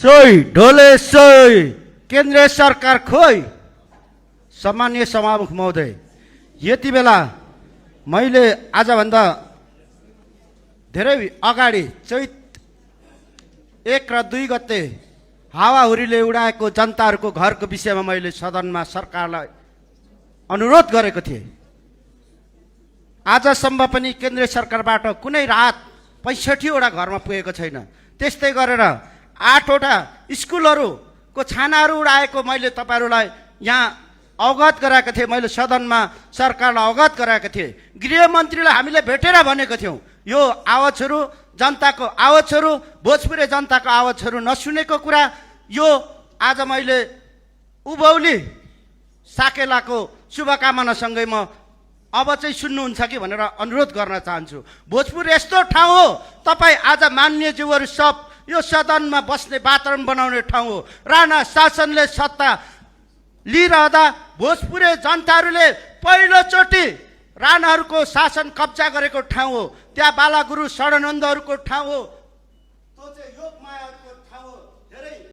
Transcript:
सोई ढोले सोई केन्द्रीय सरकार खोइ। सम्माननीय सभामुख महोदय, यति बेला मैले आजभन्दा धेरै अगाडि चैत 1 र 2 गते हावाहुरीले उडाएको जनताहरूको घरको विषयमा मैले सदनमा सरकारलाई अनुरोध गरेको थिएँ। आजसम्म पनि केन्द्रीय सरकारबाट कुनै राहत 65 वटा घरमा पुगेको छैन। त्यस्तै गरेर 8 वटा स्कुलहरूको छानाहरू उडाएको मैले तपाईहरुलाई यहाँ अवगत गराएको थिएँ। मैले सदनमा सरकारलाई अवगत गराएको थिएँ। गृहमन्त्रीलाई हामीले भेटेर भनेको थियौँ, यो आवाजहरू जनताको आवाजहरू, भोजपुरे जनताको आवाजहरू नसुनेको कुरा यो आज मैले उभौली साकेलाको शुभकामनासँगै म अब चाहिँ सुन्नुहुन्छ कि भनेर अनुरोध गर्न चाहन्छु। भोजपुर यस्तो ठाउँ हो, तपाईँ आज माननीय ज्यूहरू सब यो सदनमा बस्ने वातावरण बनाउने ठाउँ हो। राणा शासनले सत्ता लिइरहँदा भोजपुरे जनताहरूले पहिलोचोटि राणाहरूको शासन कब्जा गरेको ठाउँ हो। त्यहाँ बालागुरु षड्यन्त्रहरूको ठाउँ हो।